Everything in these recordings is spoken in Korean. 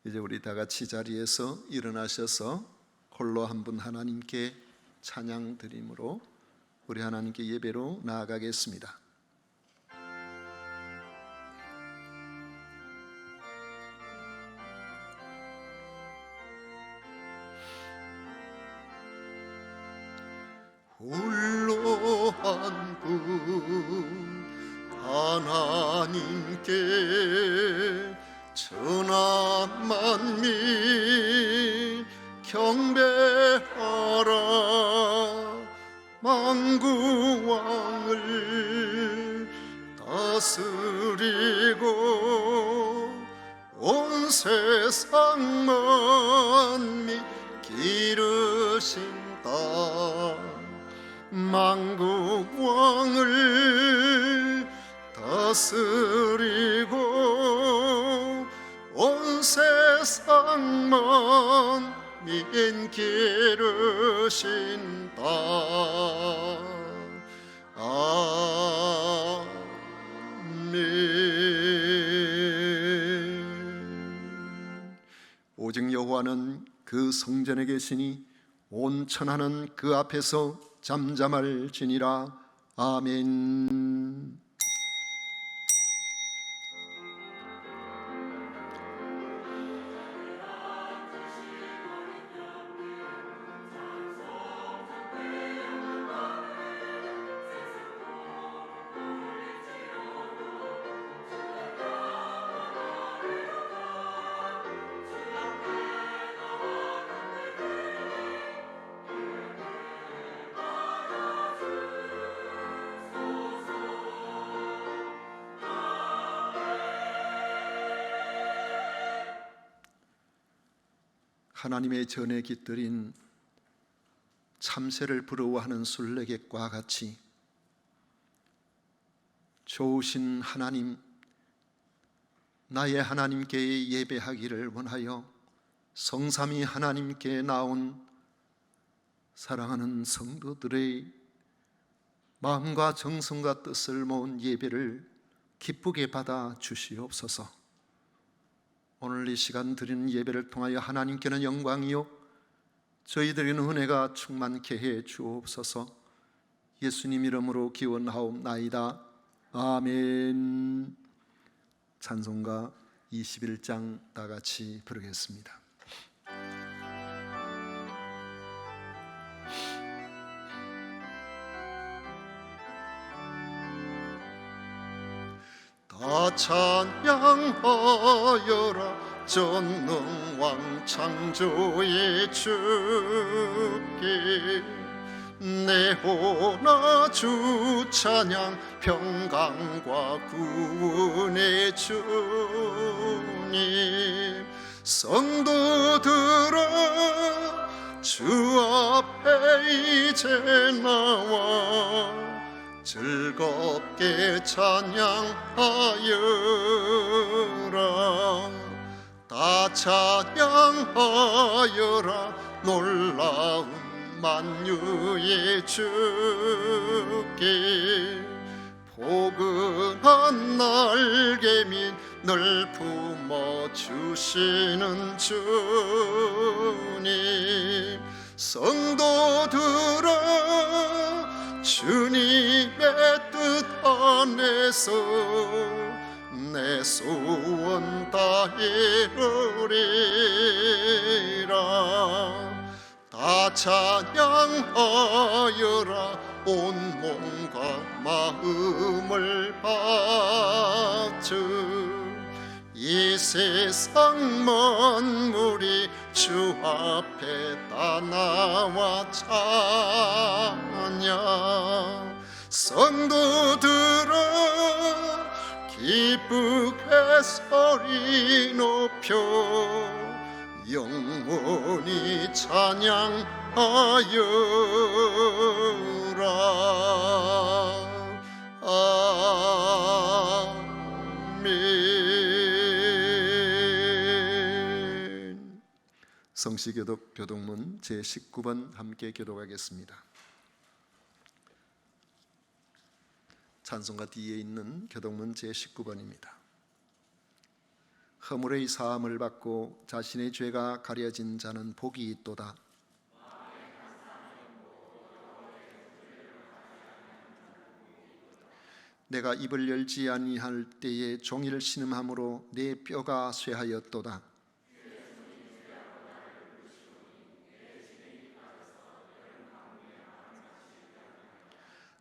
이제 우리 다 같이 자리에서 일어나셔서 홀로 한 분 하나님께 찬양 드림으로 우리 하나님께 예배로 나아가겠습니다. 홀로 한 분 하나님께 천한 만민 경배하라. 만국 왕을 다스리고 온 세상 만민 기르신다. 만국 왕을 다스리고 온 세상 만민 기르신다. 아멘. 오직 여호와는 그 성전에 계시니 온 천하는 그 앞에서 잠잠할지니라. 아멘. 하나님의 전에 깃들인 참새를 부러워하는 순례객과 같이 좋으신 하나님, 나의 하나님께 예배하기를 원하여 성삼위 하나님께 나온 사랑하는 성도들의 마음과 정성과 뜻을 모은 예배를 기쁘게 받아 주시옵소서. 오늘 이 시간 드리는 예배를 통하여 하나님께는 영광이요 저희들에게는 은혜가 충만케 해 주옵소서. 예수님 이름으로 기원하옵나이다. 아멘. 찬송가 21장 다 같이 부르겠습니다. 다 찬양하여라. 전능왕 창조의 주께 내 호나 주 찬양. 평강과 구원의 주님. 성도들아 주 앞에 이제 나와 즐겁게 찬양하여라. 다 찬양하여라. 놀라운 만유의 주께 포근한 날개 및 늘 품어주시는 주님. 성도들아 주님의 뜻 안에서 내 소원 다 이루리라. 다 찬양하여라. 온 몸과 마음을 바쳐 이 세상 만물이 주 앞에 다 나와 찬양. 성도들아 기쁘게 소리 높여 영원히 찬양하여라. 아멘. 성시교독 교독문 제19번 함께 교독하겠습니다. 찬송가 뒤에 있는 교독문 제19번입니다. 허물의 사함을 받고 자신의 죄가 가려진 자는 복이 있도다. 내가 입을 열지 아니할 때에 종일 신음함으로 내 뼈가 쇠하였도다.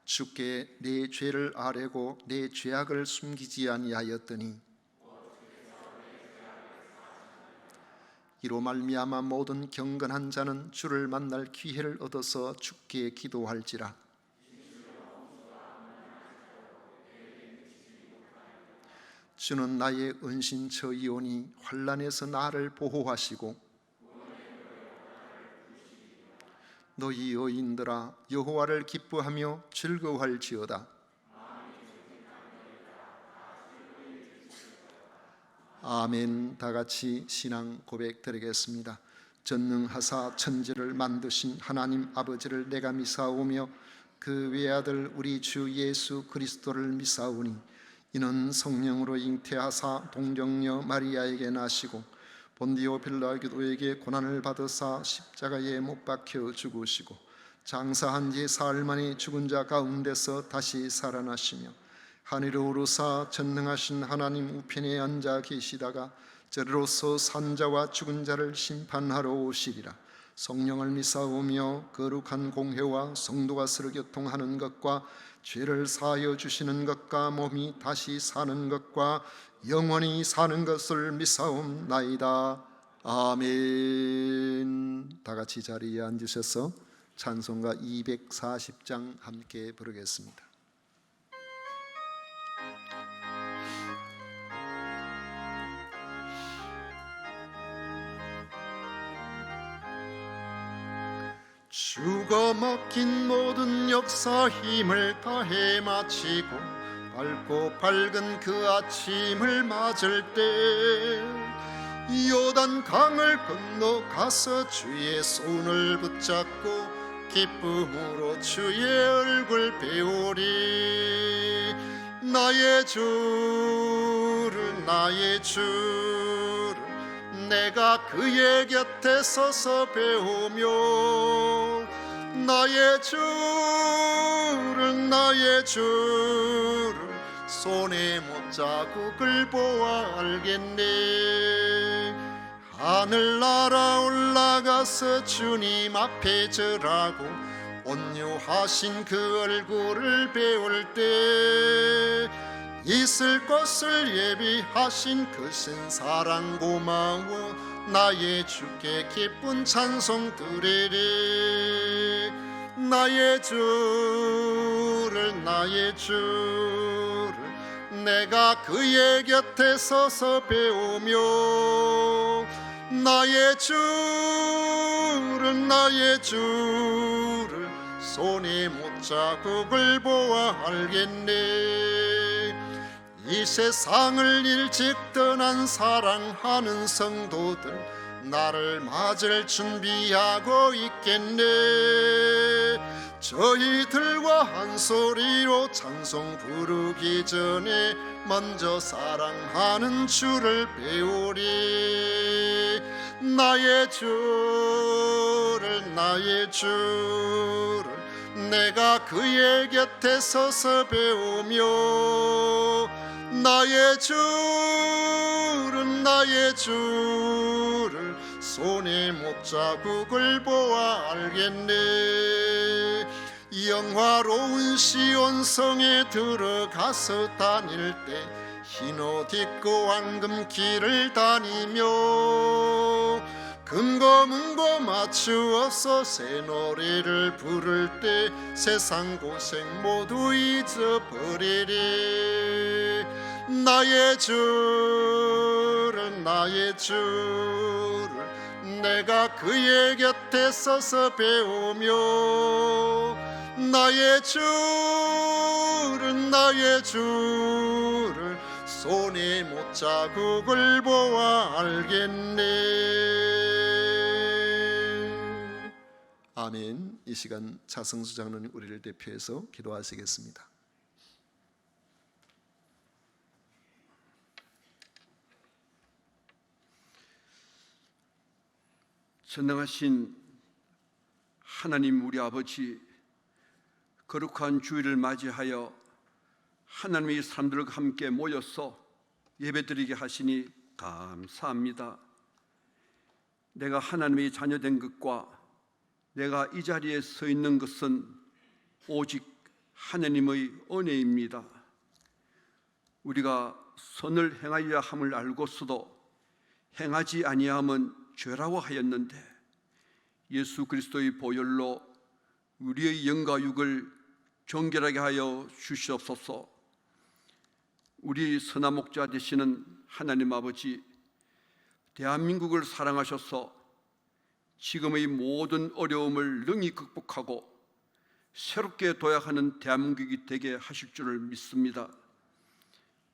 주께 내 죄를 아뢰고 내 죄악을 숨기지 아니하였더니 이로 말미암아 모든 경건한 자는 주를 만날 기회를 얻어서 주께 기도할지라. 주는 나의 은신처이오니 환난에서 나를 보호하시고 너희 여인들아 여호와를 기뻐하며 즐거워할지어다. 아멘. 다 같이 신앙 고백 드리겠습니다. 전능하사 천지를 만드신 하나님 아버지를 내가 미사오며 그 외아들 우리 주 예수 그리스도를 미사오니 이는 성령으로 잉태하사 동정녀 마리아에게 나시고 본디오 빌라도에게 고난을 받으사 십자가에 못 박혀 죽으시고 장사한 지 사흘 만에 죽은 자 가운데서 다시 살아나시며 하늘에 오르사 전능하신 하나님 우편에 앉아 계시다가 저리로서 산자와 죽은 자를 심판하러 오시리라. 성령을 미사오며 거룩한 공회와 성도가 서로 교통하는 것과 죄를 사하여 주시는 것과 몸이 다시 사는 것과 영원히 사는 것을 미사옵나이다. 아멘. 다 같이 자리에 앉으셔서 찬송가 240장 함께 부르겠습니다. 주가 맡긴 모든 역사 힘을 다해 마치고 밝고 밝은 그 아침을 맞을 때 요단 강을 건너 가서 주의 손을 붙잡고 기쁨으로 주의 얼굴 배우리. 나의 주를 나의 주를 내가 그의 곁에 서서 배우며 나의 주를 손에 못자국을 보아 알겠네. 하늘나라 올라가서 주님 앞에 절하고 온유하신 그 얼굴을 배울 때 있을 것을 예비하신 그 신사랑 고마워 나의 주께 기쁜 찬송 드리리. 나의 주를 내가 그의 곁에 서서 배우며 나의 주를 손에 못자국을 보아 알겠네. 이 세상을 일찍 떠난 사랑하는 성도들 나를 맞을 준비하고 있겠네. 저희들과 한 소리로 찬송 부르기 전에 먼저 사랑하는 주를 배우리. 나의 주를 내가 그의 곁에 서서 배우며 나의 주를 손에 못자국을 보아 알겠네. 영화로운 시온성에 들어가서 다닐 때 흰 옷 입고 황금길을 다니며 금고문고 맞추어서 새 노래를 부를 때 세상 고생 모두 잊어버리리. 나의 주를 내가 그의 곁에 서서 배우며 나의 주를 손에 못자국을 보아 알겠네. 아멘. 이 시간 차성수 장로님 우리를 대표해서 기도하시겠습니다. 선능하신 하나님 우리 아버지, 거룩한 주일을 맞이하여 하나님의 사람들과 함께 모여서 예배드리게 하시니 감사합니다. 내가 하나님의 자녀된 것과 내가 이 자리에 서 있는 것은 오직 하나님의 은혜입니다. 우리가 선을 행하여야 함을 알고서도 행하지 아니함은 죄라고 하였는데 예수 그리스도의 보혈로 우리의 영과 육을 정결하게 하여 주시옵소서. 우리 선한 목자 되시는 하나님 아버지, 대한민국을 사랑하셔서 지금의 모든 어려움을 능히 극복하고 새롭게 도약하는 대한민국이 되게 하실 줄을 믿습니다.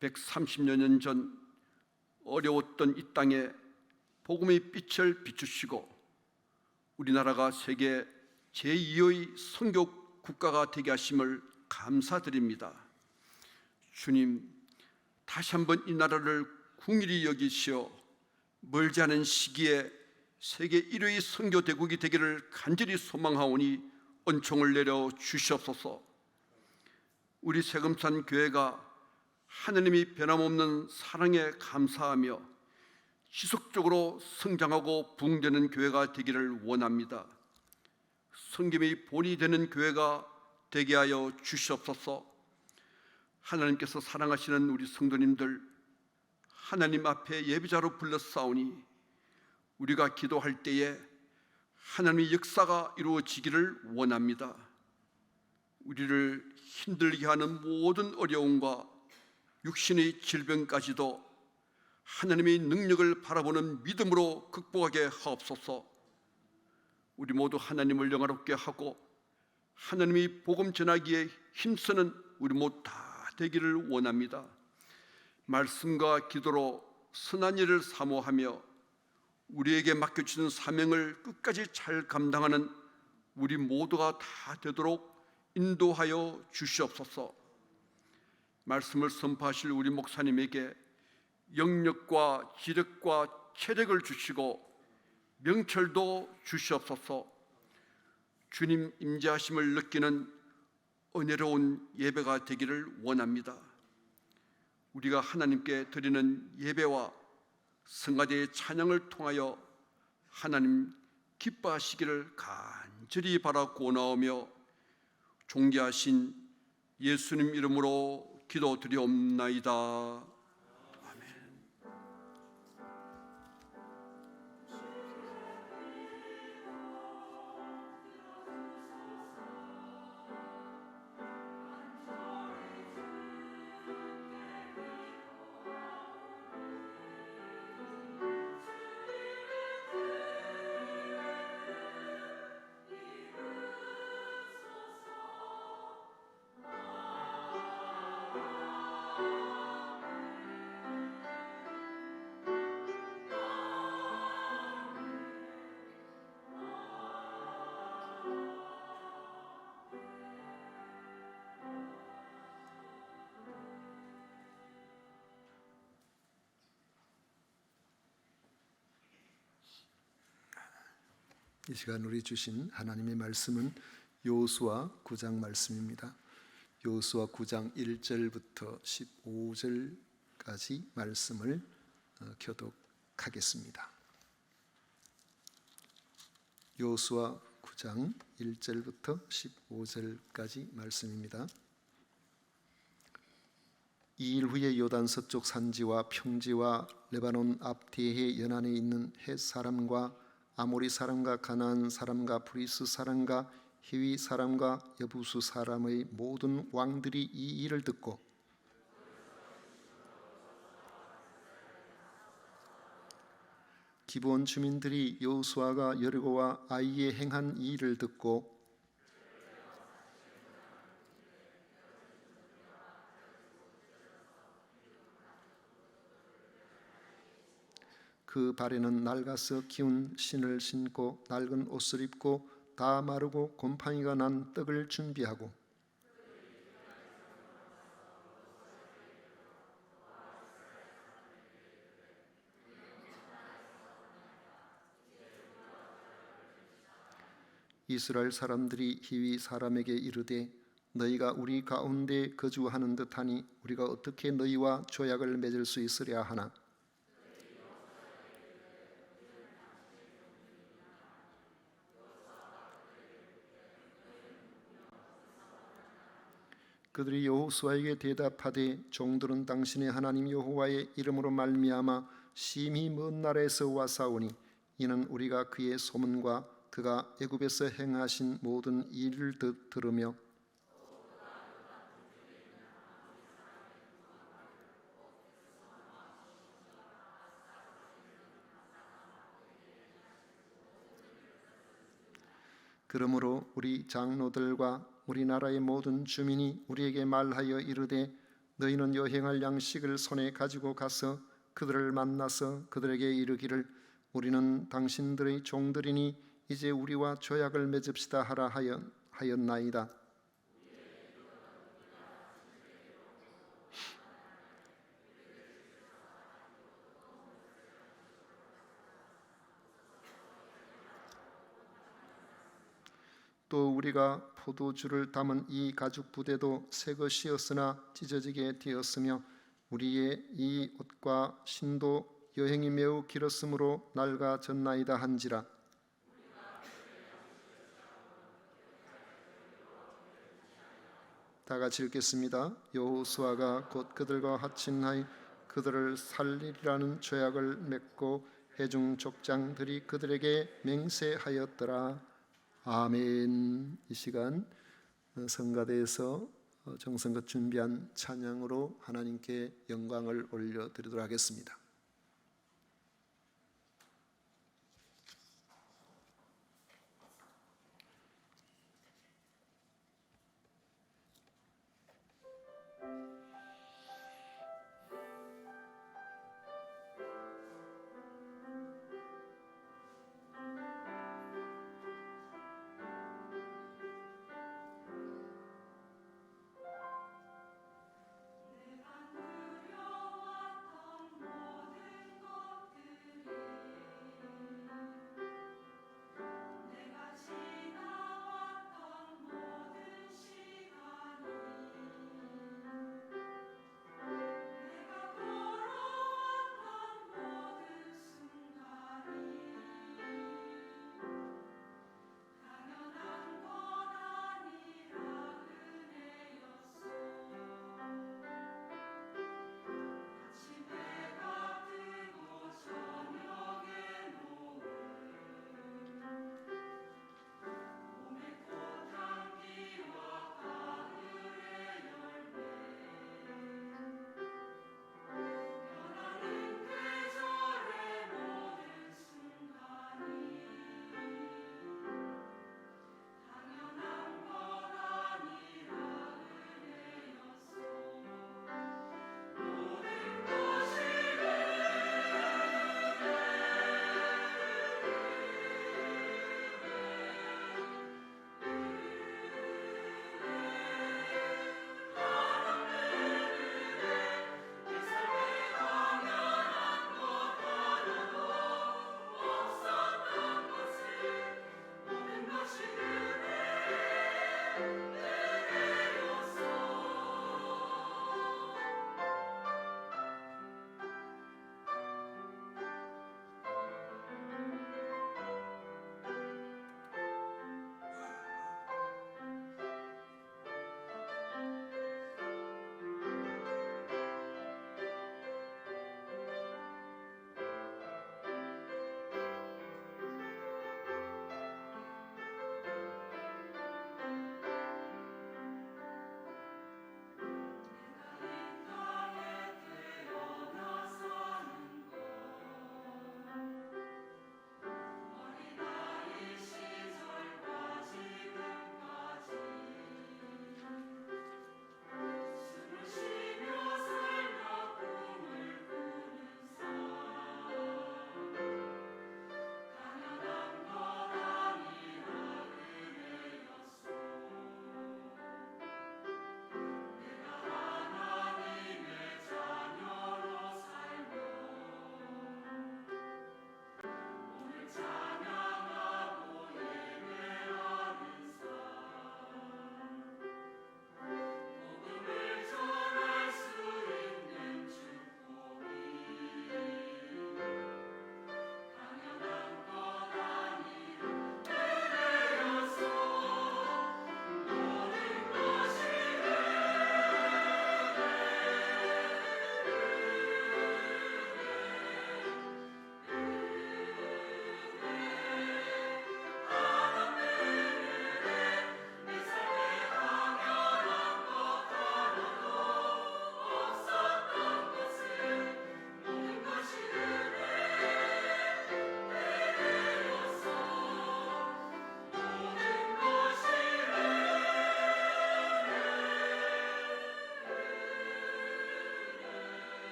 130여 년 전 어려웠던 이 땅에 복음의 빛을 비추시고 우리나라가 세계 제2의 선교 국가가 되게 하심을 감사드립니다. 주님, 다시 한번 이 나라를 긍휼히 여기시어 멀지 않은 시기에 세계 1위의 선교 대국이 되기를 간절히 소망하오니 은총을 내려 주시옵소서. 우리 세금산 교회가 하나님이 변함없는 사랑에 감사하며 지속적으로 성장하고 부흥되는 교회가 되기를 원합니다. 성김의 본이 되는 교회가 되게 하여 주시옵소서. 하나님께서 사랑하시는 우리 성도님들 하나님 앞에 예배자로 불렀사오니 우리가 기도할 때에 하나님의 역사가 이루어지기를 원합니다. 우리를 힘들게 하는 모든 어려움과 육신의 질병까지도 하나님의 능력을 바라보는 믿음으로 극복하게 하옵소서. 우리 모두 하나님을 영화롭게 하고 하나님의 복음 전하기에 힘쓰는 우리 모두 다 되기를 원합니다. 말씀과 기도로 선한 일을 사모하며 우리에게 맡겨주신 사명을 끝까지 잘 감당하는 우리 모두가 다 되도록 인도하여 주시옵소서. 말씀을 선포하실 우리 목사님에게 영력과 지력과 체력을 주시고 명철도 주시옵소서. 주님 임재하심을 느끼는 은혜로운 예배가 되기를 원합니다. 우리가 하나님께 드리는 예배와 성가대의 찬양을 통하여 하나님 기뻐하시기를 간절히 바라고 나오며 존귀하신 예수님 이름으로 기도드리옵나이다. 아멘. 이 시간 우리 주신 하나님의 말씀은 여호수아 9장 말씀입니다. 여호수아 9장 1절부터 15절까지 말씀을 교독하겠습니다. 여호수아 9장 1절부터 15절까지 말씀입니다. 이 일 후에 요단 서쪽 산지와 평지와 레바논 앞 대해 연안에 있는 헷 사람과 아모리 사람과 가나안 사람과 브리스 사람과 히위 사람과 여부수 사람의 모든 왕들이 이 일을 듣고 기브온 주민들이 여호수아가 여리고와 아이에 행한 이 일을 듣고 그 발에는 낡아서 기운 신을 신고 낡은 옷을 입고 다 마르고 곰팡이가 난 떡을 준비하고 이스라엘 사람들이 히위 사람에게 이르되 너희가 우리 가운데 거주하는 듯하니 우리가 어떻게 너희와 조약을 맺을 수 있으랴 하나. 그들이 여호수아에게 대답하되 종들은 당신의 하나님 여호와의 이름으로 말미암아 심히 먼 나라에서 왔사오니 이는 우리가 그의 소문과 그가 애굽에서 행하신 모든 일을 들으며 그러므로 우리 장로들과 우리나라의 모든 주민이 우리에게 말하여 이르되 너희는 여행할 양식을 손에 가지고 가서 그들을 만나서 그들에게 이르기를 우리는 당신들의 종들이니 이제 우리와 조약을 맺읍시다 하라 하였나이다. 또 우리가 포도주를 담은 이 가죽 부대도 새 것이었으나 찢어지게 되었으며 우리의 이 옷과 신도 여행이 매우 길었으므로 낡아졌나이다 한지라. 다 같이 읽겠습니다. 여호수아가 곧 그들과 합친하여 그들을 살리리라는 조약을 맺고 회중 족장들이 그들에게 맹세하였더라. 아멘. 이 시간 성가대에서 정성껏 준비한 찬양으로 하나님께 영광을 올려드리도록 하겠습니다.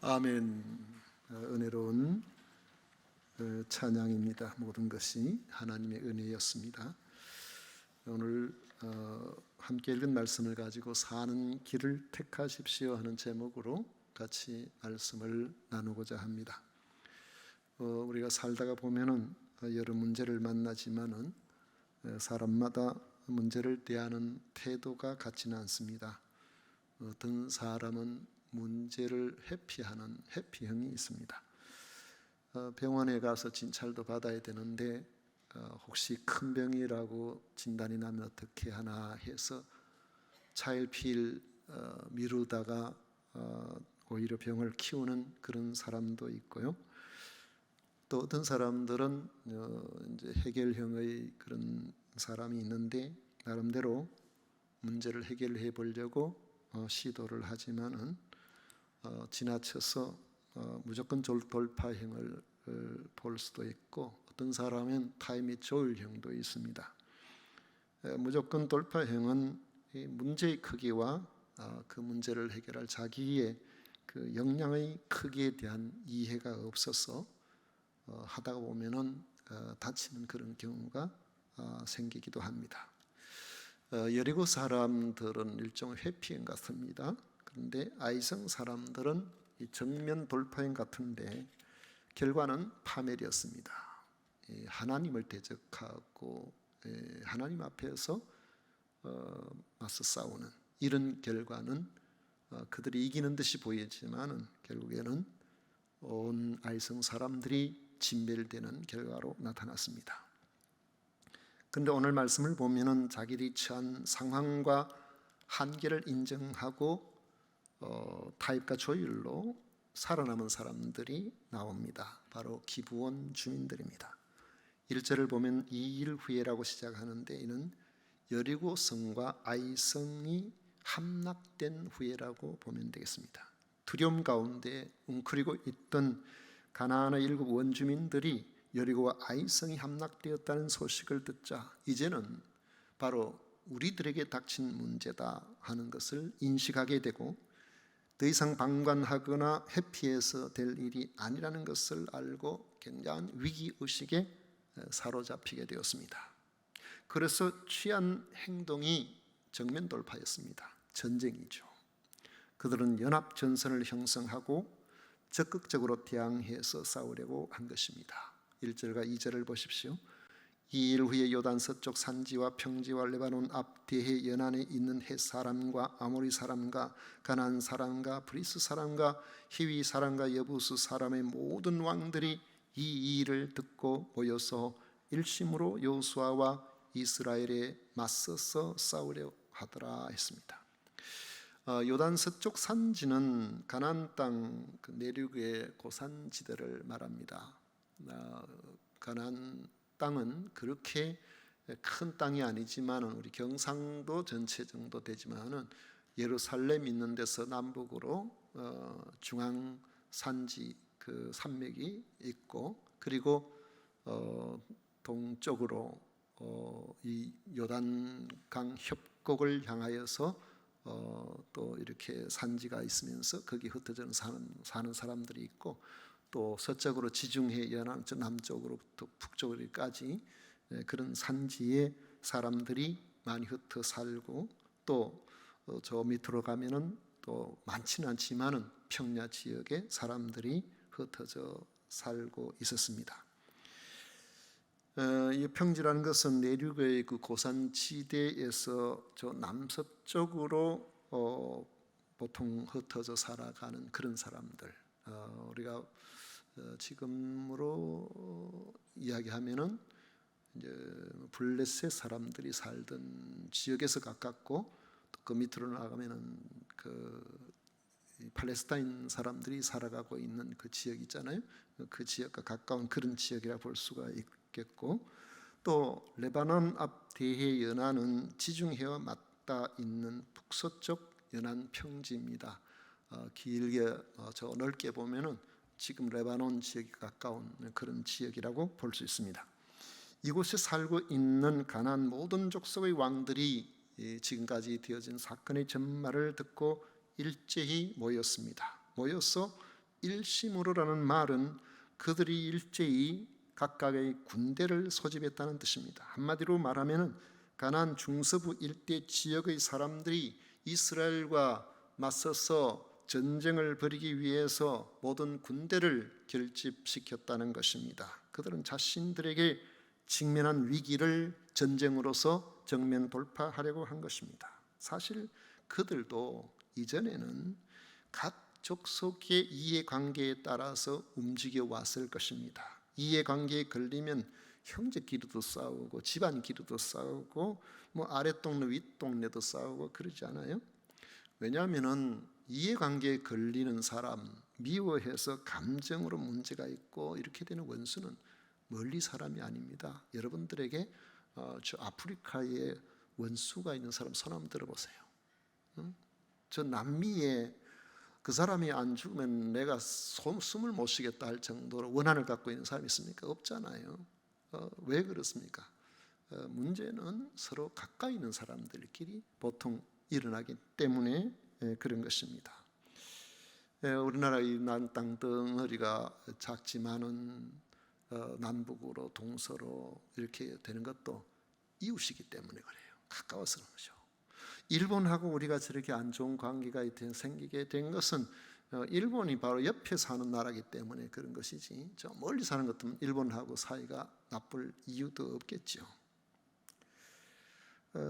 아멘. 은혜로운 찬양입니다. 모든 것이 하나님의 은혜였습니다. 오늘 함께 읽은 말씀을 가지고 사는 길을 택하십시오 하는 제목으로 같이 말씀을 나누고자 합니다. 우리가 살다가 보면은 여러 문제를 만나지만은 사람마다 문제를 대하는 태도가 같지는 않습니다. 어떤 사람은 문제를 회피하는 회피형이 있습니다. 병원에 가서 진찰도 받아야 되는데 혹시 큰 병이라고 진단이 나면 어떻게 하나 해서 차일피일 미루다가 오히려 병을 키우는 그런 사람도 있고요. 또 어떤 사람들은 이제 해결형의 그런 사람이 있는데 나름대로 문제를 해결해 보려고 시도를 하지만은 지나쳐서 무조건 돌파형을 볼 수도 있고 어떤 사람은 타임이 조율형도 있습니다. 무조건 돌파형은 이 문제의 크기와 그 문제를 해결할 자기의 그 역량의 크기에 대한 이해가 없어서 하다가 보면은 다치는 그런 경우가 생기기도 합니다. 여리고 사람들은 일종의 회피형 같습니다. 그런데 아이성 사람들은 이 정면 돌파형 같은데 결과는 파멸이었습니다. 하나님을 대적하고 하나님 앞에서 맞서 싸우는 이런 결과는 그들이 이기는 듯이 보이지만은 결국에는 온 아이성 사람들이 진멸되는 결과로 나타났습니다. 그런데 오늘 말씀을 보면은 자기들이 처한 상황과 한계를 인정하고 타협과 조율로 살아남은 사람들이 나옵니다. 바로 기브온 주민들입니다. 1절을 보면 이 일 후에라고 시작하는데 이는 여리고 성과 아이 성이 함락된 후에라고 보면 되겠습니다. 두려움 가운데 웅크리고 있던 가나안의 일곱 원주민들이 여리고와 아이 성이 함락되었다는 소식을 듣자 이제는 바로 우리들에게 닥친 문제다 하는 것을 인식하게 되고 더 이상 방관하거나 회피해서 될 일이 아니라는 것을 알고 굉장한 위기의식에 사로잡히게 되었습니다. 그래서 취한 행동이 정면 돌파였습니다. 전쟁이죠. 그들은 연합전선을 형성하고 적극적으로 대항해서 싸우려고 한 것입니다. 1절과 2절을 보십시오. 이 일 후에 요단 서쪽 산지와 평지와 레바논 앞 대해 연안에 있는 헷 사람과 아모리 사람과 가나안 사람과 브리스 사람과 히위 사람과 여부스 사람의 모든 왕들이 이 일을 듣고 모여서 일심으로 여호수아와 이스라엘에 맞서서 싸우려 하더라 했습니다. 요단 서쪽 산지는 가나안 땅 내륙의 고산지대를 말합니다. 가나안 땅은 그렇게 큰 땅이 아니지만 우리 경상도 전체 정도 되지만은 예루살렘 있는 데서 남북으로 중앙 산지 그 산맥이 있고 그리고 동쪽으로 이 요단강 협곡을 향하여서 또 이렇게 산지가 있으면서 거기 흩어져 사는 사람들이 있고 또 서쪽으로 지중해 연안 남쪽으로부터 북쪽으로까지 그런 산지에 사람들이 많이 흩어 살고 또 저 밑으로 가면은 또 많지는 않지만은 평야 지역에 사람들이 흩어져 살고 있었습니다. 이 평지라는 것은 내륙의 그 고산지대에서 저 남서쪽으로 보통 흩어져 살아가는 그런 사람들. 우리가 지금으로 이야기하면은 이제 블레셋 사람들이 살던 지역에서 가깝고 또 그 밑으로 나가면은 그 팔레스타인 사람들이 살아가고 있는 그 지역 있잖아요. 그 지역과 가까운 그런 지역이라 볼 수가 있겠고 또 레바논 앞 대해 연안은 지중해와 맞닿아 있는 북서쪽 연안 평지입니다. 길게 저 넓게 보면은 지금 레바논 지역에 가까운 그런 지역이라고 볼 수 있습니다. 이곳에 살고 있는 가나안 모든 족속의 왕들이 지금까지 되어진 사건의 전말을 듣고 일제히 모였습니다. 모여서 일심으로라는 말은 그들이 일제히 각각의 군대를 소집했다는 뜻입니다. 한마디로 말하면 가나안 중서부 일대 지역의 사람들이 이스라엘과 맞서서 전쟁을 벌이기 위해서 모든 군대를 결집시켰다는 것입니다. 그들은 자신들에게 직면한 위기를 전쟁으로서 정면 돌파하려고 한 것입니다. 사실 그들도 이전에는 각 족속의 이해관계에 따라서 움직여 왔을 것입니다. 이해관계에 걸리면 형제끼리도 싸우고 집안끼리도 싸우고 뭐 아랫동네 윗동네도 싸우고 그러지 않아요? 왜냐하면 이해관계에 걸리는 사람, 미워해서 감정으로 문제가 있고 이렇게 되는 원수는 멀리 사람이 아닙니다. 여러분들에게 저 아프리카에 원수가 있는 사람 손 한번 들어보세요. 저 남미에 그 사람이 안 죽으면 내가 숨을 못 쉬겠다 할 정도로 원한을 갖고 있는 사람이 있습니까? 없잖아요. 왜 그렇습니까? 문제는 서로 가까이 있는 사람들끼리 보통 일어나기 때문에 그런 것입니다. 우리나라의 땅 덩어리가 작지만은 남북으로 동서로 이렇게 되는 것도 이웃이기 때문에 그래요. 가까워서 그런 거죠. 일본하고 우리가 저렇게 안 좋은 관계가 생기게 된 것은 일본이 바로 옆에 사는 나라이기 때문에 그런 것이지 저 멀리 사는 것도 일본하고 사이가 나쁠 이유도 없겠죠.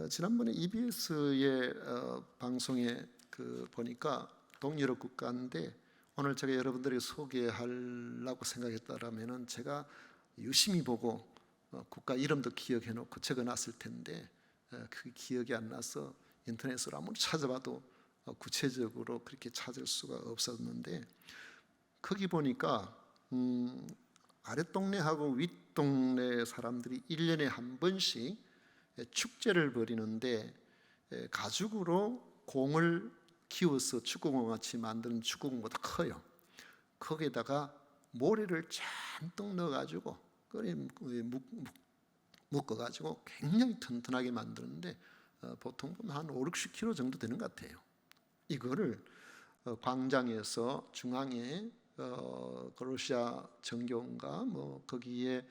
지난번에 EBS의 방송에 보니까 동유럽 국가인데 오늘 제가 여러분들에게 소개하려고 생각했다라면은 제가 유심히 보고 국가 이름도 기억해 놓고 적어놨을 텐데 그 기억이 안 나서 인터넷으로 아무리 찾아봐도 구체적으로 그렇게 찾을 수가 없었는데 거기 보니까 아랫동네하고 윗동네 사람들이 1년에 한 번씩 축제를 벌이는데 가죽으로 공을 키워서 축구공 같이 만드는 축구공보다 커요. 거기에다가 모래를 잔뜩 넣어가지고 묶어가지고 굉장히 튼튼하게 만드는데 보통 보면 한 5, 60kg 정도 되는 것 같아요. 이거를 광장에서 중앙에 러시아 정교인가 뭐 거기에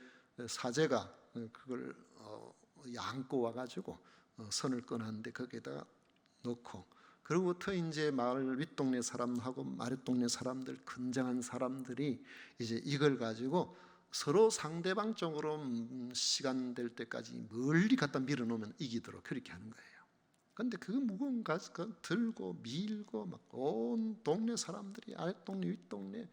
사제가 그걸 양고 와가지고 선을 끊었는데 거기에다가 놓고 그로부터 이제 마을 윗동네 사람하고 아랫동네 사람들 건장한 사람들이 이제 이걸 가지고 서로 상대방 쪽으로 시간 될 때까지 멀리 갖다 밀어놓으면 이기도록 그렇게 하는 거예요. 그런데 그 무거운 가죽 들고 밀고 막 온 동네 사람들이 아랫동네 윗동네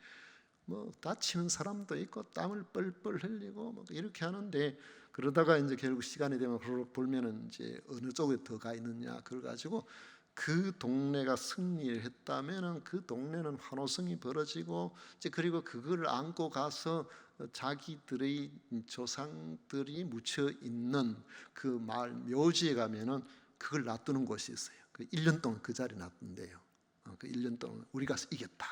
뭐 다치는 사람도 있고 땀을 뻘뻘 흘리고 뭐 이렇게 하는데 그러다가 이제 결국 시간이 되면 보면은 이제 어느 쪽에 더 가 있느냐 그걸 가지고 그 동네가 승리를 했다면은 그 동네는 환호성이 벌어지고 이제 그리고 그걸 안고 가서 자기들의 조상들이 묻혀 있는 그 마을 묘지에 가면은 그걸 놔두는 곳이 있어요. 그 1년 동안 그 자리에 놔둔대요. 그 1년 동안 우리가 이겼다.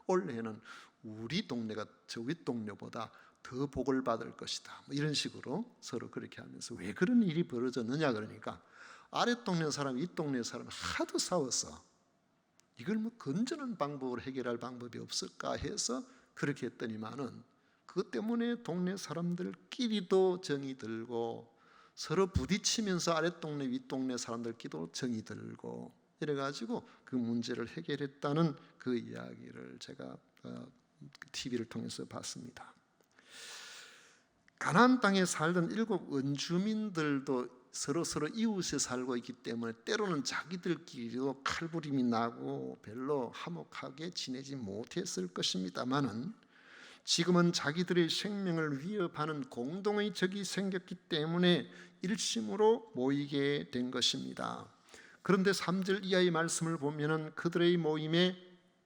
올해는 우리 동네가 저 윗동네보다 더 복을 받을 것이다. 뭐 이런 식으로 서로 그렇게 하면서 왜 그런 일이 벌어졌느냐 그러니까 아랫동네 사람, 윗동네 사람 하도 싸웠어. 이걸 뭐 건전한 방법으로 해결할 방법이 없을까 해서 그렇게 했더니만은 그것 때문에 동네 사람들끼리도 정이 들고 서로 부딪히면서 아랫동네, 윗동네 사람들끼리도 정이 들고 이래가지고 그 문제를 해결했다는 그 이야기를 제가 TV를 통해서 봤습니다. 가나안 땅에 살던 7 원주민들도 서로 이웃에 살고 있기 때문에 때로는 자기들끼리도 칼부림이 나고 별로 화목하게 지내지 못했을 것입니다만은 지금은 자기들의 생명을 위협하는 공동의 적이 생겼기 때문에 일심으로 모이게 된 것입니다. 그런데 3절 이하의 말씀을 보면은 그들의 모임에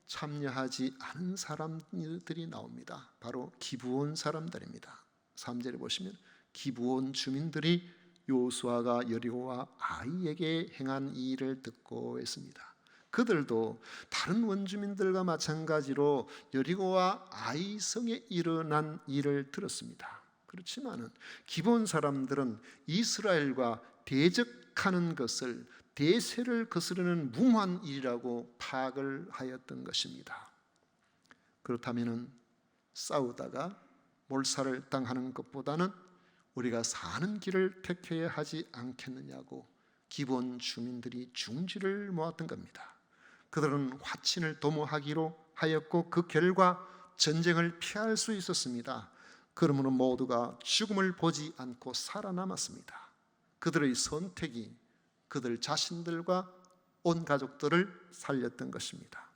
참여하지 않은 사람들이 나옵니다. 바로 기브온 사람들입니다. 3절에 보시면 기브온 주민들이 요수아가 여리고와 아이에게 행한 이 일을 듣고 있습니다. 그들도 다른 원주민들과 마찬가지로 여리고와 아이 성에 일어난 일을 들었습니다. 그렇지만은 기브온 사람들은 이스라엘과 대적하는 것을 대세를 거스르는 무모한 일이라고 파악을 하였던 것입니다. 그렇다면 싸우다가 몰살을 당하는 것보다는 우리가 사는 길을 택해야 하지 않겠느냐고 기브온 주민들이 중지를 모았던 겁니다. 그들은 화친을 도모하기로 하였고 그 결과 전쟁을 피할 수 있었습니다. 그러므로 모두가 죽음을 보지 않고 살아남았습니다. 그들의 선택이 그들 자신들과 온 가족들을 살렸던 것입니다.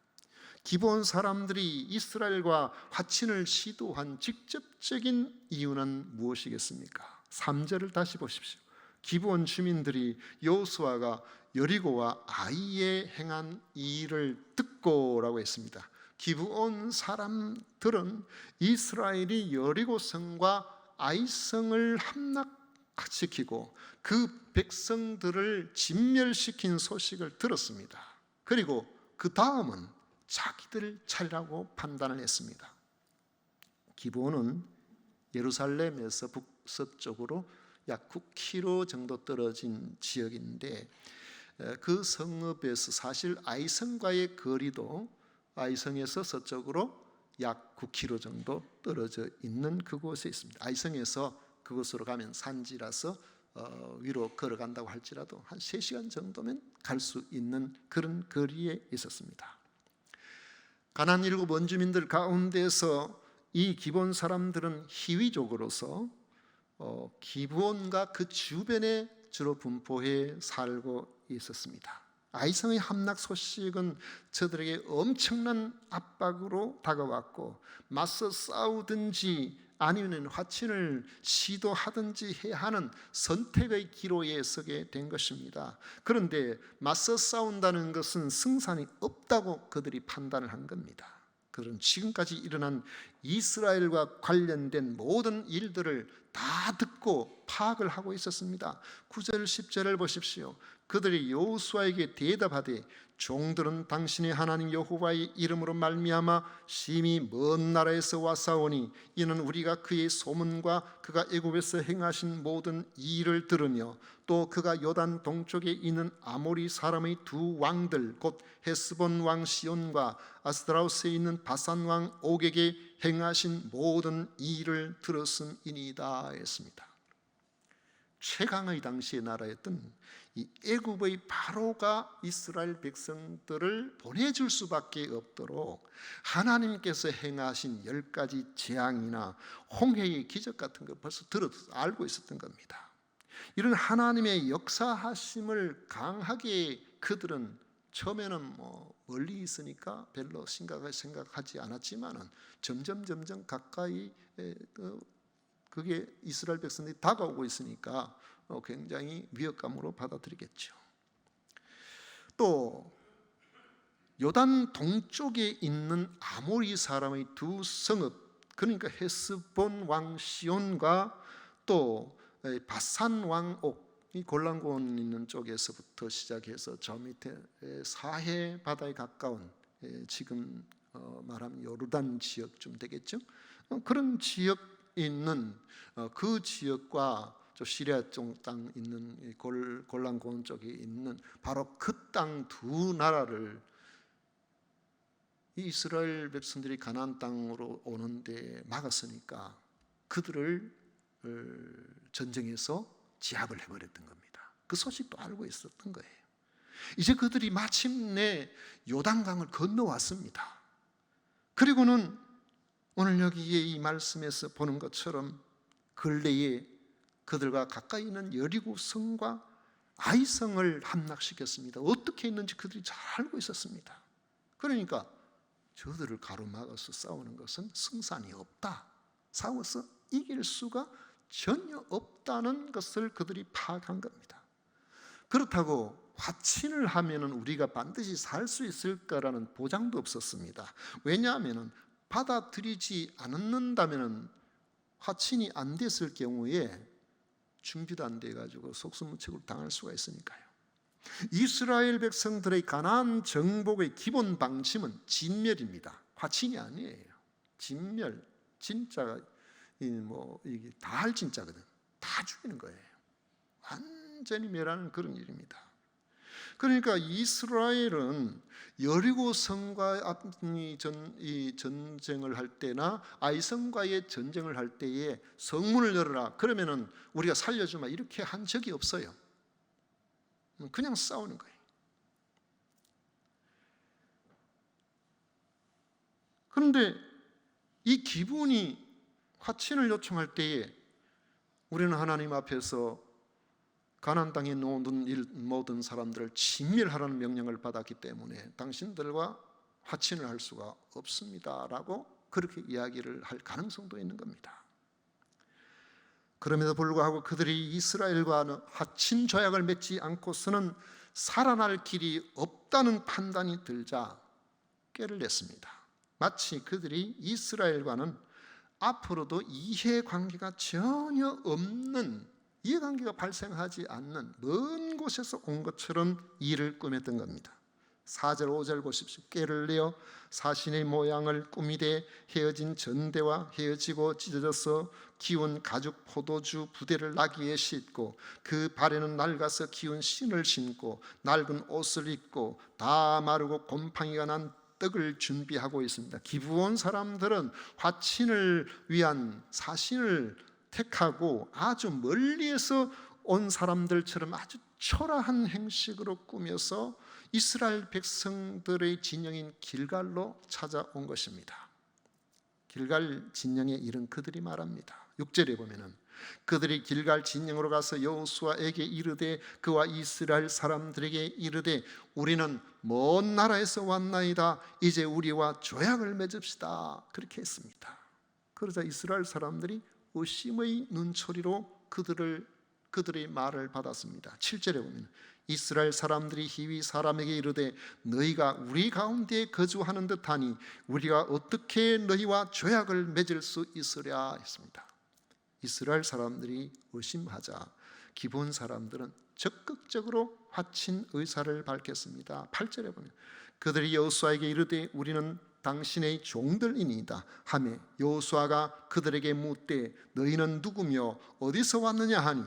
기브온 사람들이 이스라엘과 화친을 시도한 직접적인 이유는 무엇이겠습니까? 3절을 다시 보십시오. 기브온 주민들이 여호수아가 여리고와 아이에 행한 이 일을 듣고라고 했습니다. 기브온 사람들은 이스라엘이 여리고성과 아이성을 함락시키고 그 백성들을 진멸시킨 소식을 들었습니다. 그리고 그 다음은 자기들 차례라고 판단을 했습니다. 기브온은 예루살렘에서 북서쪽으로 약 9km 정도 떨어진 지역인데 그 성읍에서 사실 아이성과의 거리도 아이성에서 서쪽으로 약 9km 정도 떨어져 있는 그곳에 있습니다. 아이성에서 그곳으로 가면 산지라서 위로 걸어간다고 할지라도 한 3시간 정도면 갈 수 있는 그런 거리에 있었습니다. 가나안 7 원주민들 가운데서 이 기브온 사람들은 희위족으로서 기브온과 그 주변에 주로 분포해 살고 있었습니다. 아이성의 함락 소식은 저들에게 엄청난 압박으로 다가왔고 맞서 싸우든지 아니면 화친을 시도하든지 해야 하는 선택의 기로에 서게 된 것입니다. 그런데 맞서 싸운다는 것은 승산이 없다고 그들이 판단을 한 겁니다. 그들은 지금까지 일어난 이스라엘과 관련된 모든 일들을 다 듣고 파악을 하고 있었습니다. 9절 10절을 보십시오. 그들이 여호수아에게 대답하되 종들은 당신의 하나님 여호와의 이름으로 말미암아 심히 먼 나라에서 왔사오니 이는 우리가 그의 소문과 그가 애굽에서 행하신 모든 이 일을 들으며 또 그가 요단 동쪽에 있는 아모리 사람의 2 왕들 곧 헤스본 왕 시온과 아스드라우스에 있는 바산 왕 옥에게 행하신 모든 이 일을 들었음이니이다 했습니다. 최강의 당시의 나라였던 이 애굽의 바로가 이스라엘 백성들을 보내줄 수밖에 없도록 하나님께서 행하신 10가지 재앙이나 홍해의 기적 같은 거 벌써 알고 있었던 겁니다. 이런 하나님의 역사하심을 강하게 그들은 처음에는 멀리 있으니까 별로 심각하게 생각하지 않았지만은 점점 가까이 그게 이스라엘 백성들이 다가오고 있으니까 굉장히 위협감으로 받아들이겠죠. 또 요단 동쪽에 있는 아모리 사람의 2 성읍, 그러니까 헤스본 왕 시온과 또 바산 왕 옥, 이 골란고원 있는 쪽에서부터 시작해서 저 밑에 사해 바다에 가까운 지금 말하면 요르단 지역쯤 되겠죠. 그런 지역 있는 그 지역과 저 시리아 쪽 땅 있는 골란고원 쪽에 있는 바로 그 땅 2 나라를 이 이스라엘 백성들이 가나안 땅으로 오는데 막았으니까 그들을 전쟁에서 제압을 해버렸던 겁니다. 그 소식도 알고 있었던 거예요. 이제 그들이 마침내 요단강을 건너왔습니다. 그리고는 오늘 여기에 이 말씀에서 보는 것처럼 근래에 그들과 가까이 있는 여리고 성과 아이성을 함락시켰습니다. 어떻게 했는지 그들이 잘 알고 있었습니다. 그러니까 저들을 가로막아서 싸우는 것은 승산이 없다, 싸워서 이길 수가 전혀 없다는 것을 그들이 파악한 겁니다. 그렇다고 화친을 하면은 우리가 반드시 살 수 있을까라는 보장도 없었습니다. 왜냐하면 받아들이지 않는다면 화친이 안 됐을 경우에 준비도 안 돼가지고 속수무책으로 당할 수가 있으니까요. 이스라엘 백성들의 가나안 정복의 기본 방침은 진멸입니다. 화친이 아니에요. 진멸, 진짜가 이게 다 할 진짜거든. 다 죽이는 거예요. 완전히 멸하는 그런 일입니다. 그러니까 이스라엘은 여리고 성과 이 전쟁을 할 때나 아이성과의 전쟁을 할 때에 성문을 열어라 그러면은 우리가 살려주마 이렇게 한 적이 없어요. 그냥 싸우는 거예요. 그런데 이 기브온이 화친을 요청할 때에 우리는 하나님 앞에서 가나안 땅에 모든 사람들을 진멸하라는 명령을 받았기 때문에 당신들과 화친을 할 수가 없습니다라고 그렇게 이야기를 할 가능성도 있는 겁니다. 그럼에도 불구하고 그들이 이스라엘과 화친 조약을 맺지 않고서는 살아날 길이 없다는 판단이 들자 꾀를 냈습니다. 마치 그들이 이스라엘과는 앞으로도 이해관계가 전혀 없는, 이해관계가 발생하지 않는 먼 곳에서 온 것처럼 일을 꾸몄던 겁니다. 4절 5절 보십시오. 꾀를 내어 사신의 모양을 꾸미되 헤어진 전대와 헤어지고 찢어져서 기운 가죽 포도주 부대를 나귀에 싣고 그 발에는 낡아서 기운 신을 신고 낡은 옷을 입고 다 마르고 곰팡이가 난 떡을 준비하고 있습니다. 기브온 사람들은 화친을 위한 사신을 택하고 아주 멀리에서 온 사람들처럼 아주 초라한 행식으로 꾸며서 이스라엘 백성들의 진영인 길갈로 찾아온 것입니다. 길갈 진영에 이른 그들이 말합니다. 6절에 보면은 그들이 길갈 진영으로 가서 여호수아에게 이르되 그와 이스라엘 사람들에게 이르되 우리는 먼 나라에서 왔나이다. 이제 우리와 조약을 맺읍시다. 그렇게 했습니다. 그러자 이스라엘 사람들이 의심의 눈초리로 그들의 말을 받았습니다. 7절에 보면 이스라엘 사람들이 히위 사람에게 이르되 너희가 우리 가운데 거주하는 듯하니 우리가 어떻게 너희와 조약을 맺을 수 있으랴 했습니다. 이스라엘 사람들이 의심하자 기브온 사람들은 적극적으로 화친 의사를 밝혔습니다. 8절에 보면 그들이 여호수아에게 이르되 우리는 당신의 종들이니이다 하매 여호수아가 그들에게 묻되 너희는 누구며 어디서 왔느냐 하니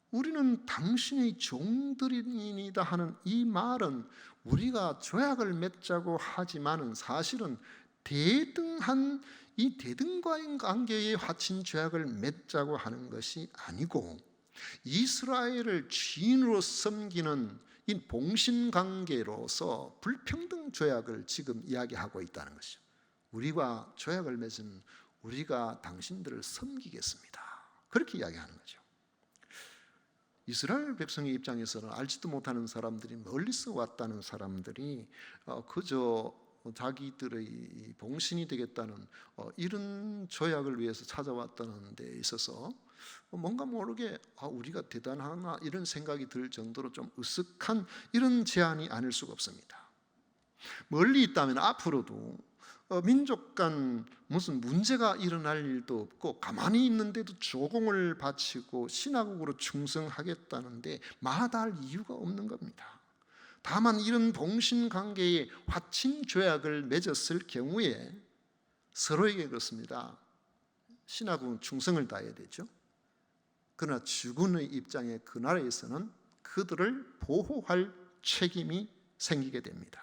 우리는 당신의 종들이니이다 하는 이 말은 우리가 조약을 맺자고 하지만은 사실은 대등한 이 대등과의 관계의 화친 조약을 맺자고 하는 것이 아니고 이스라엘을 주인으로 섬기는 이 봉신관계로서 불평등 조약을 지금 이야기하고 있다는 것이죠. 우리가 조약을 맺은 우리가 당신들을 섬기겠습니다. 그렇게 이야기하는 거죠. 이스라엘 백성의 입장에서는 알지도 못하는 사람들이 멀리서 왔다는 사람들이 그저 자기들의 봉신이 되겠다는 이런 조약을 위해서 찾아왔다는 데 있어서 뭔가 모르게 우리가 대단하나 이런 생각이 들 정도로 좀 으쓱한 이런 제안이 아닐 수가 없습니다. 멀리 있다면 앞으로도 민족 간 무슨 문제가 일어날 일도 없고 가만히 있는데도 조공을 바치고 신하국으로 충성하겠다는데 마다할 이유가 없는 겁니다. 다만 이런 봉신관계에 화친 조약을 맺었을 경우에 서로에게 그렇습니다. 신하국은 충성을 다해야 되죠. 그러나 주군의 입장에 그 나라에서는 그들을 보호할 책임이 생기게 됩니다.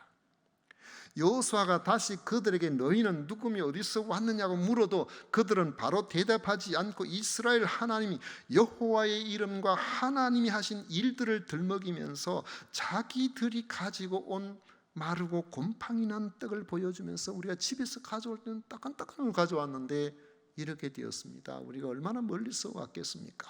여호수아가 다시 그들에게 너희는 누구며 어디서 왔느냐고 물어도 그들은 바로 대답하지 않고 이스라엘 하나님이 여호와의 이름과 하나님이 하신 일들을 들먹이면서 자기들이 가지고 온 마르고 곰팡이 난 떡을 보여주면서 우리가 집에서 가져올 때는 따끈따끈한 걸 가져왔는데 이렇게 되었습니다. 우리가 얼마나 멀리서 왔겠습니까?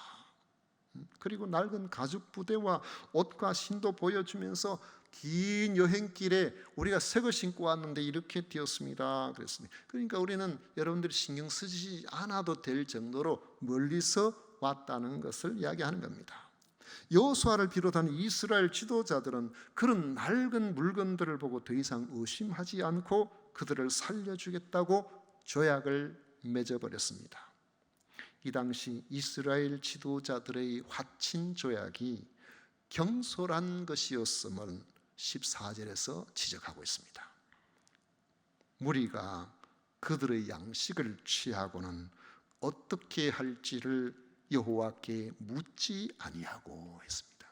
그리고 낡은 가죽 부대와 옷과 신도 보여주면서 긴 여행길에 우리가 새거 신고 왔는데 이렇게 되었습니다. 그랬습니다. 그러니까 우리는 여러분들이 신경 쓰지 않아도 될 정도로 멀리서 왔다는 것을 이야기하는 겁니다. 여호수아를 비롯한 이스라엘 지도자들은 그런 낡은 물건들을 보고 더 이상 의심하지 않고 그들을 살려주겠다고 조약을 맺어버렸습니다. 이 당시 이스라엘 지도자들의 화친 조약이 경솔한 것이었음을 14절에서 지적하고 있습니다. 무리가 그들의 양식을 취하고는 어떻게 할지를 여호와께 묻지 아니하고 했습니다.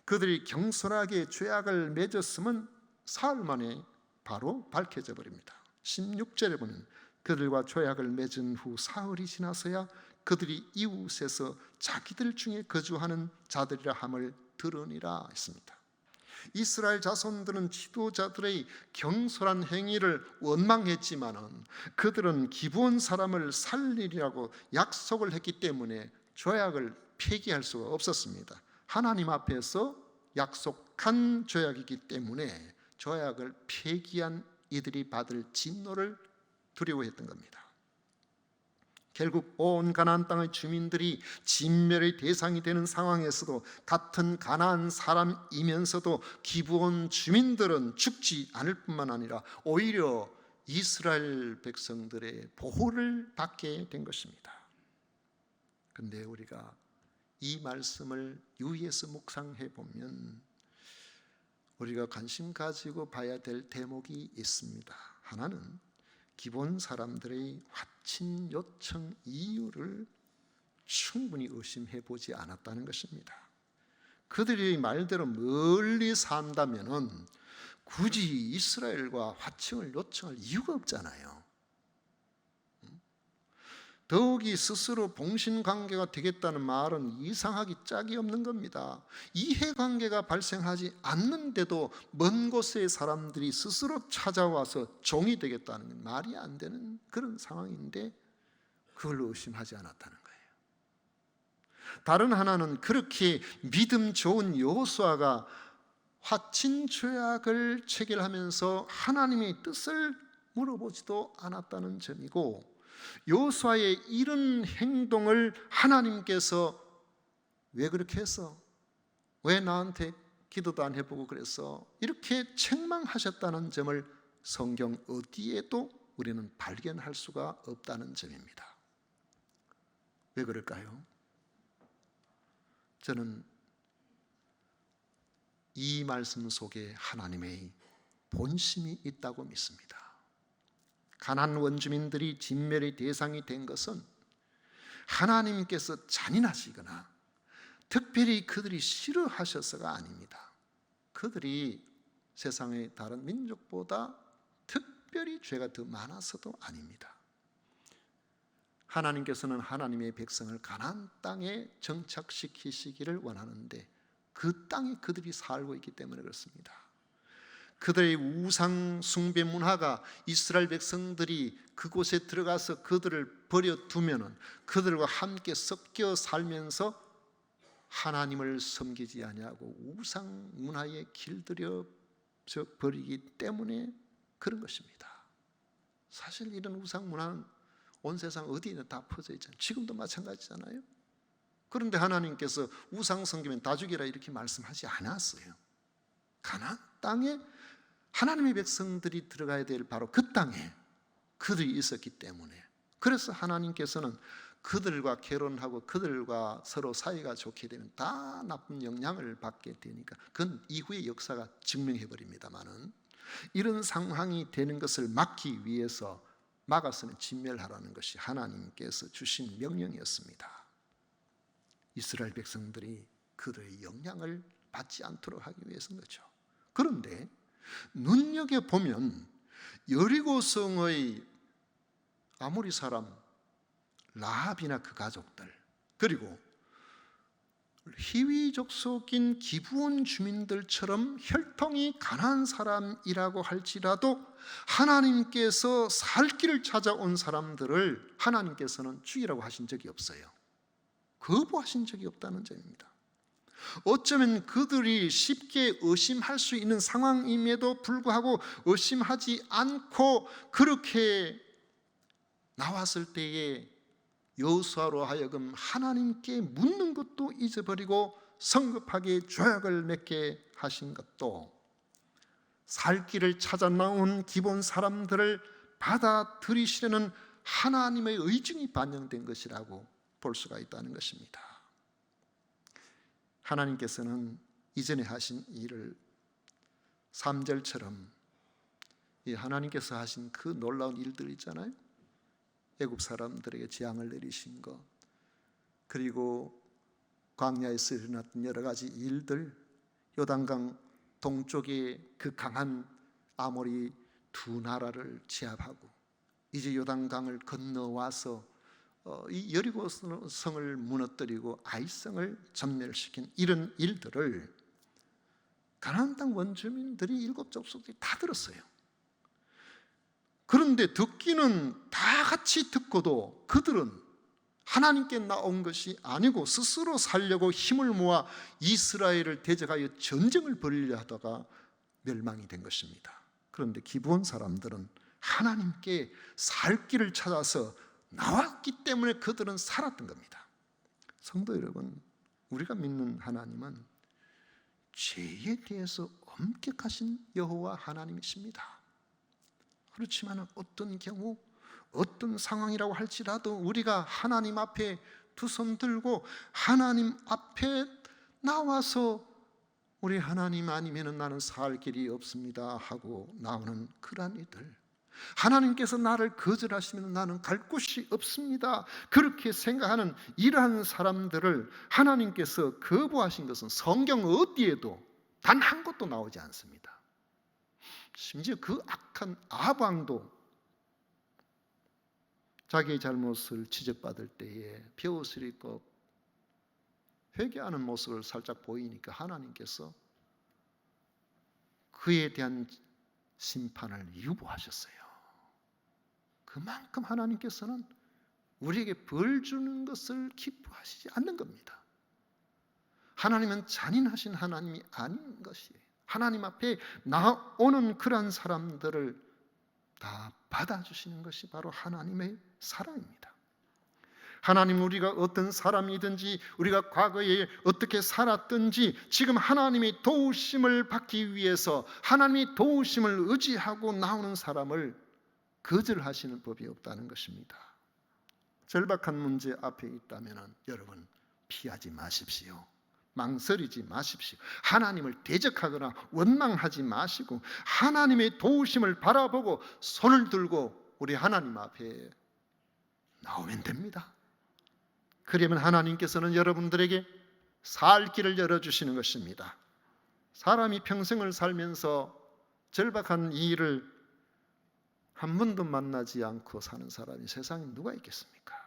그들이 경솔하게 죄악을 맺었으면 사흘 만에 바로 밝혀져 버립니다. 16절에 보면 그들과 죄악을 맺은 후 사흘이 지나서야 그들이 이웃에서 자기들 중에 거주하는 자들이라 함을 들으니라 했습니다. 이스라엘 자손들은 지도자들의 경솔한 행위를 원망했지만은 그들은 기브온 사람을 살리리라고 약속을 했기 때문에 죄악을 폐기할 수가 없었습니다. 하나님 앞에서 약속한 죄악이기 때문에 죄악을 폐기한 이들이 받을 진노를 두려워했던 겁니다. 결국 온 가나안 땅의 주민들이 진멸의 대상이 되는 상황에서도 같은 가나안 사람이면서도 기브온 주민들은 죽지 않을 뿐만 아니라 오히려 이스라엘 백성들의 보호를 받게 된 것입니다. 그런데 우리가 이 말씀을 유의해서 묵상해 보면 우리가 관심 가지고 봐야 될 대목이 있습니다. 하나는 기브온 사람들의 화친 요청 이유를 충분히 의심해 보지 않았다는 것입니다. 그들이 말대로 멀리 산다면은 굳이 이스라엘과 화친을 요청할 이유가 없잖아요. 더욱이 스스로 봉신관계가 되겠다는 말은 이상하기 짝이 없는 겁니다. 이해관계가 발생하지 않는데도 먼 곳의 사람들이 스스로 찾아와서 종이 되겠다는 건 말이 안 되는 그런 상황인데 그걸 의심하지 않았다는 거예요. 다른 하나는 그렇게 믿음 좋은 여호수아가 화친 죄악을 체결하면서 하나님의 뜻을 물어보지도 않았다는 점이고, 여호수아의 이런 행동을 하나님께서 왜 그렇게 했어? 왜 나한테 기도도 안 해보고 그랬어? 이렇게 책망하셨다는 점을 성경 어디에도 우리는 발견할 수가 없다는 점입니다. 왜 그럴까요? 저는 이 말씀 속에 하나님의 본심이 있다고 믿습니다. 가나안 원주민들이 진멸의 대상이 된 것은 하나님께서 잔인하시거나 특별히 그들이 싫어하셔서가 아닙니다. 그들이 세상의 다른 민족보다 특별히 죄가 더 많아서도 아닙니다. 하나님께서는 하나님의 백성을 가나안 땅에 정착시키시기를 원하는데 그 땅에 그들이 살고 있기 때문에 그렇습니다. 그들의 우상 숭배 문화가 이스라엘 백성들이 그곳에 들어가서 그들을 버려두면은 그들과 함께 섞여 살면서 하나님을 섬기지 아니하고 우상 문화에 길들여 버리기 때문에 그런 것입니다. 사실 이런 우상 문화는 온 세상 어디에나 다 퍼져 있잖아요. 지금도 마찬가지잖아요. 그런데 하나님께서 우상 섬기면 다 죽이라 이렇게 말씀하지 않았어요. 가나안 땅에 하나님의 백성들이 들어가야 될 바로 그 땅에 그들이 있었기 때문에, 그래서 하나님께서는 그들과 결혼하고 그들과 서로 사이가 좋게 되면 다 나쁜 영향을 받게 되니까 그건 이후의 역사가 증명해 버립니다만은, 이런 상황이 되는 것을 막기 위해서 막았으면 진멸하라는 것이 하나님께서 주신 명령이었습니다. 이스라엘 백성들이 그들의 영향을 받지 않도록 하기 위해서인 거죠. 그런데 눈여겨보면 여리고성의 아모리 사람 라합이나 그 가족들, 그리고 히위 족속인 기브온 주민들처럼 혈통이 가난한 사람이라고 할지라도 하나님께서 살 길을 찾아온 사람들을 하나님께서는 죽이라고 하신 적이 없어요. 거부하신 적이 없다는 점입니다. 어쩌면 그들이 쉽게 의심할 수 있는 상황임에도 불구하고 의심하지 않고 그렇게 나왔을 때에 여호수아로 하여금 하나님께 묻는 것도 잊어버리고 성급하게 죄악을 맺게 하신 것도 살 길을 찾아 나온 기본 사람들을 받아들이시려는 하나님의 의중이 반영된 것이라고 볼 수가 있다는 것입니다. 하나님께서는 이전에 하신 일을 3절처럼 하나님께서 하신 그 놀라운 일들 있잖아요. 애굽 사람들에게 재앙을 내리신 것, 그리고 광야에서 일어났던 여러 가지 일들, 요단강 동쪽에 그 강한 아모리 두 나라를 제압하고 이제 요단강을 건너와서 이 여리고 성을 무너뜨리고 아이성을 전멸시킨 이런 일들을 가나안 땅 원주민들이 일곱 족속들이 다 들었어요. 그런데 듣기는 다 같이 듣고도 그들은 하나님께 나온 것이 아니고 스스로 살려고 힘을 모아 이스라엘을 대적하여 전쟁을 벌이려 하다가 멸망이 된 것입니다. 그런데 기브온 사람들은 하나님께 살 길을 찾아서 나왔기 때문에 그들은 살았던 겁니다. 성도 여러분, 우리가 믿는 하나님은 죄에 대해서 엄격하신 여호와 하나님이십니다. 그렇지만 어떤 경우 어떤 상황이라고 할지라도 우리가 하나님 앞에 두 손 들고 하나님 앞에 나와서 우리 하나님 아니면 나는 살 길이 없습니다 하고 나오는 그러한 이들, 하나님께서 나를 거절하시면 나는 갈 곳이 없습니다 그렇게 생각하는 이러한 사람들을 하나님께서 거부하신 것은 성경 어디에도 단 한 곳도 나오지 않습니다. 심지어 그 악한 아방도 자기의 잘못을 지적받을 때에 벼옷을 입고 회개하는 모습을 살짝 보이니까 하나님께서 그에 대한 심판을 유보하셨어요. 그만큼 하나님께서는 우리에게 벌 주는 것을 기뻐하시지 않는 겁니다. 하나님은 잔인하신 하나님이 아닌 것이에요. 하나님 앞에 나오는 그러한 사람들을 다 받아주시는 것이 바로 하나님의 사랑입니다. 하나님, 우리가 어떤 사람이든지 우리가 과거에 어떻게 살았든지 지금 하나님의 도우심을 받기 위해서 하나님의 도우심을 의지하고 나오는 사람을 거절하시는 법이 없다는 것입니다. 절박한 문제 앞에 있다면 여러분 피하지 마십시오. 망설이지 마십시오. 하나님을 대적하거나 원망하지 마시고 하나님의 도우심을 바라보고 손을 들고 우리 하나님 앞에 나오면 됩니다. 그러면 하나님께서는 여러분들에게 살 길을 열어주시는 것입니다. 사람이 평생을 살면서 절박한 이 일을 한 번도 만나지 않고 사는 사람이 세상에 누가 있겠습니까?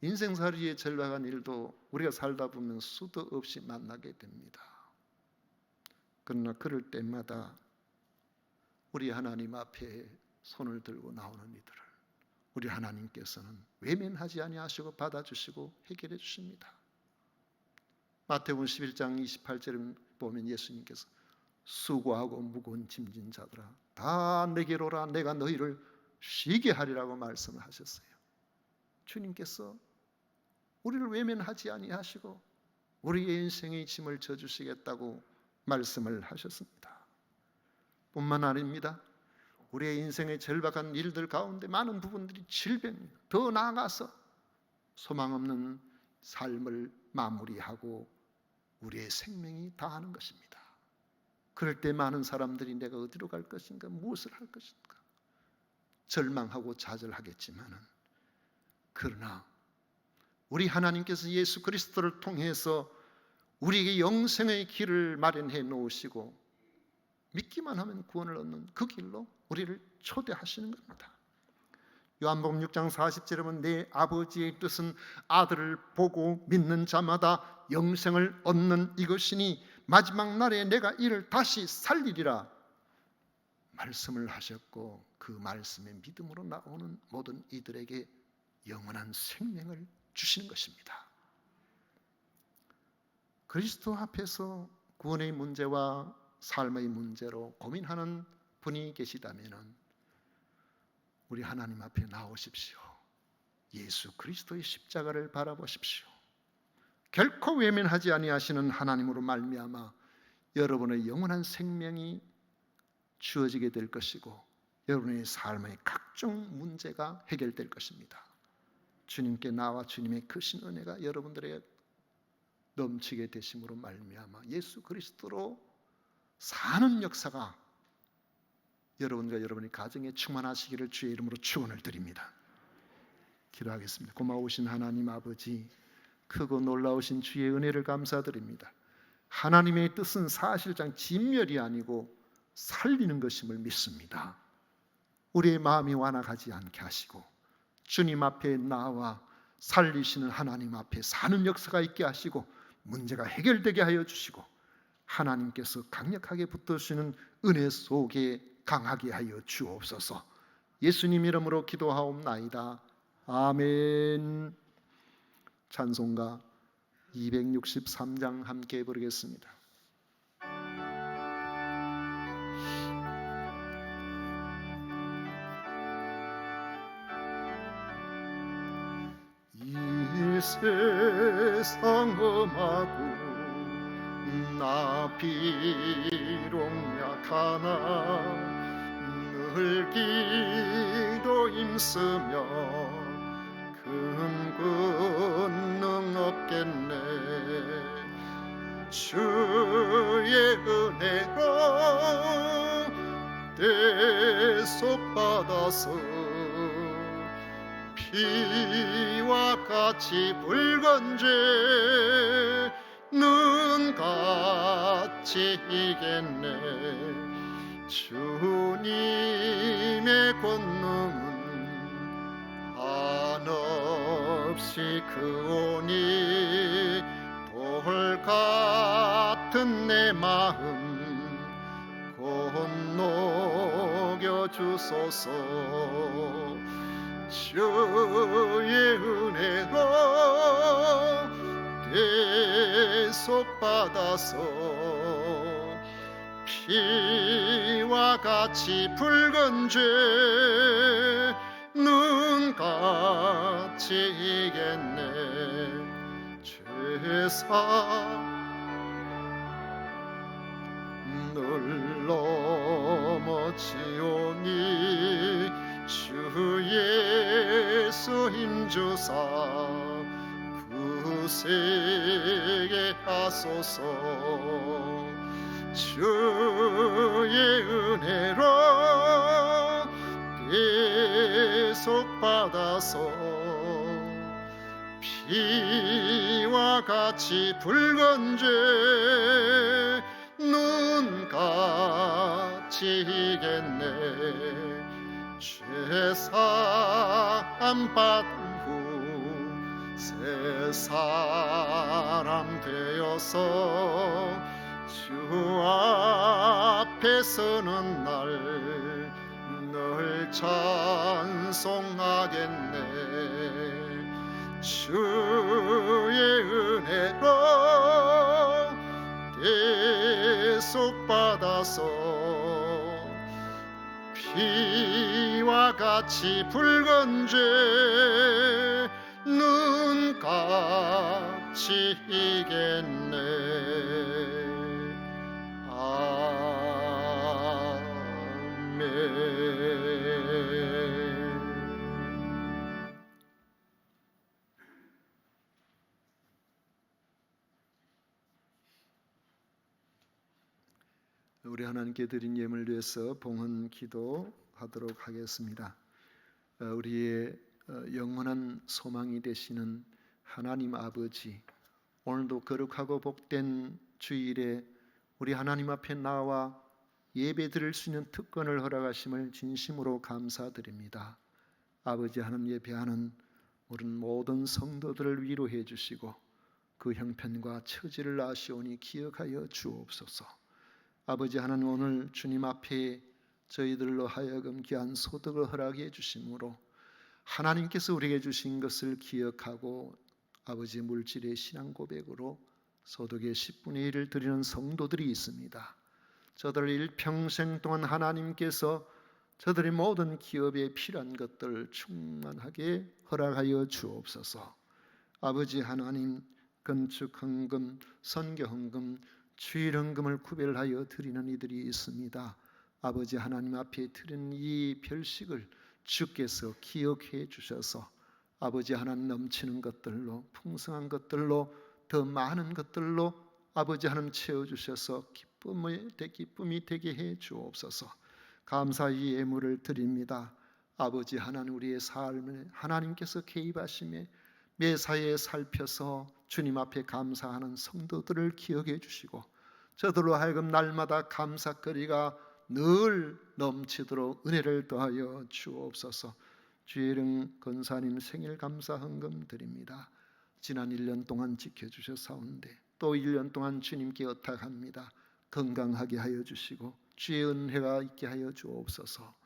인생살이의 절박한 일도 우리가 살다 보면 수도 없이 만나게 됩니다. 그러나 그럴 때마다 우리 하나님 앞에 손을 들고 나오는 이들을 우리 하나님께서는 외면하지 아니하시고 받아주시고 해결해 주십니다. 마태복음 11장 28절에 보면 예수님께서 수고하고 무거운 짐진 자들아 다 내게로 오라 내가 너희를 쉬게 하리라고 말씀을 하셨어요. 주님께서 우리를 외면하지 아니하시고 우리의 인생의 짐을 져주시겠다고 말씀을 하셨습니다. 뿐만 아닙니다. 우리의 인생의 절박한 일들 가운데 많은 부분들이 질병, 더 나아가서 소망 없는 삶을 마무리하고 우리의 생명이 다하는 것입니다. 그럴 때 많은 사람들이 내가 어디로 갈 것인가, 무엇을 할 것인가 절망하고 좌절하겠지만은, 그러나 우리 하나님께서 예수 그리스도를 통해서 우리에게 영생의 길을 마련해 놓으시고 믿기만 하면 구원을 얻는 그 길로 우리를 초대하시는 겁니다. 요한복음 6장 40절에 보면 내 아버지의 뜻은 아들을 보고 믿는 자마다 영생을 얻는 이것이니 마지막 날에 내가 이를 다시 살리리라 말씀을 하셨고, 그 말씀에 믿음으로 나오는 모든 이들에게 영원한 생명을 주시는 것입니다. 그리스도 앞에서 구원의 문제와 삶의 문제로 고민하는 분이 계시다면 우리 하나님 앞에 나오십시오. 예수 그리스도의 십자가를 바라보십시오. 결코 외면하지 아니하시는 하나님으로 말미암아 여러분의 영원한 생명이 주어지게 될 것이고 여러분의 삶의 각종 문제가 해결될 것입니다. 주님께 나와 주님의 크신 은혜가 여러분들에게 넘치게 되심으로 말미암아 예수 그리스도로 사는 역사가 여러분과 여러분의 가정에 충만하시기를 주의 이름으로 축원을 드립니다. 기도하겠습니다. 고마우신 하나님 아버지, 크고 놀라우신 주의 은혜를 감사드립니다. 하나님의 뜻은 사실상 진멸이 아니고 살리는 것임을 믿습니다. 우리의 마음이 완악하지 않게 하시고 주님 앞에 나와 살리시는 하나님 앞에 사는 역사가 있게 하시고 문제가 해결되게 하여 주시고 하나님께서 강력하게 붙드시는 은혜 속에 강하게 하여 주옵소서. 예수님 이름으로 기도하옵나이다. 아멘. 찬송가 263장 함께 부르겠습니다. 이 세상 험하고 나 비록 약하나 늘 기도 힘쓰며 큰 권능 없겠네. 주의 은혜로 대속받아서 피와 같이 붉은 죄는 같이 이겠네. 주님의 권능은 한없이 크오니 돌 같은 내 마음 건너겨 주소서. 주의 은혜로 대속받아서 피와 같이 붉은 죄는 같이 이겠네. 늘 넘어지오니 주 예수 힘주사 구세게 하소서. 주의 은혜로 대속받아서 피와 같이 붉은 죄는 같이 이겠네. 죄사함 받은 후 새 사람 되어서 주 앞에 서는 날 늘 찬송하겠네. 주의 은혜로 대속받아서 피와 같이 붉은 죄는 같이 이겠네. 우리 하나님께 드린 예물을 위해서 봉헌 기도하도록 하겠습니다. 우리의 영원한 소망이 되시는 하나님 아버지, 오늘도 거룩하고 복된 주일에 우리 하나님 앞에 나와 예배 드릴 수 있는 특권을 허락하심을 진심으로 감사드립니다. 아버지, 하나님 예배하는 우리 모든 성도들을 위로해 주시고 그 형편과 처지를 아시오니 기억하여 주옵소서. 아버지 하나님, 오늘 주님 앞에 저희들로 하여금 귀한 소득을 허락해 주심으로 하나님께서 우리에게 주신 것을 기억하고 아버지 물질의 신앙 고백으로 소득의 10분의 1을 드리는 성도들이 있습니다. 저들 일평생 동안 하나님께서 저들의 모든 기업에 필요한 것들을 충만하게 허락하여 주옵소서. 아버지 하나님, 건축 헌금, 선교 헌금, 주일 헌금을 구별하여 드리는 이들이 있습니다. 아버지 하나님 앞에 드리는 이 별식을 주께서 기억해 주셔서 아버지 하나님 넘치는 것들로, 풍성한 것들로, 더 많은 것들로 아버지 하나님 채워주셔서 기쁨이 되게 해 주옵소서. 감사의 예물을 드립니다. 아버지 하나님, 우리의 삶을 하나님께서 개입하심에 매사에 살펴서 주님 앞에 감사하는 성도들을 기억해 주시고 저들로 하여금 날마다 감사거리가 늘 넘치도록 은혜를 더하여 주옵소서. 주일은 권사님 생일 감사 헌금 드립니다. 지난 1년 동안 지켜주셨사온데 또 1년 동안 주님께 의탁합니다. 건강하게 하여 주시고 주의 은혜가 있게 하여 주옵소서.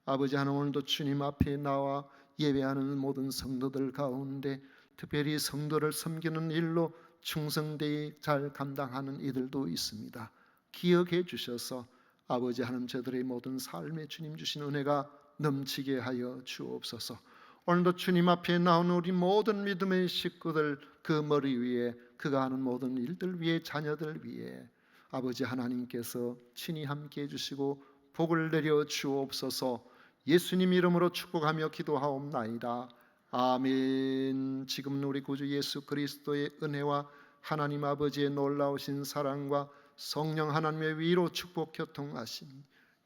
아버지 하나님, 오늘도 주님 앞에 나와 예배하는 모든 성도들 가운데 특별히 성도를 섬기는 일로 충성되이 잘 감당하는 이들도 있습니다. 기억해 주셔서 아버지 하나님, 저들의 모든 삶에 주님 주신 은혜가 넘치게 하여 주옵소서. 오늘도 주님 앞에 나오는 우리 모든 믿음의 식구들, 그 머리 위에 그가 하는 모든 일들 위에, 자녀들 위에 아버지 하나님께서 친히 함께 해주시고 복을 내려 주옵소서. 예수님 이름으로 축복하며 기도하옵나이다. 아멘. 지금은 우리 구주 예수 그리스도의 은혜와 하나님 아버지의 놀라우신 사랑과 성령 하나님의 위로 축복 교통하심,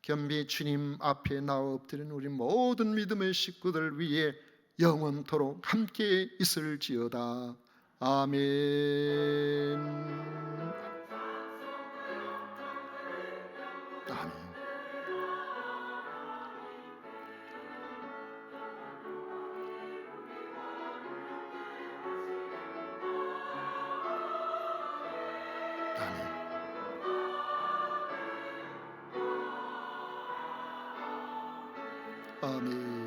겸비 주님 앞에 나와 엎드린 우리 모든 믿음의 식구들 위에 영원토록 함께 있을지어다. 아멘. 아멘. 아멘.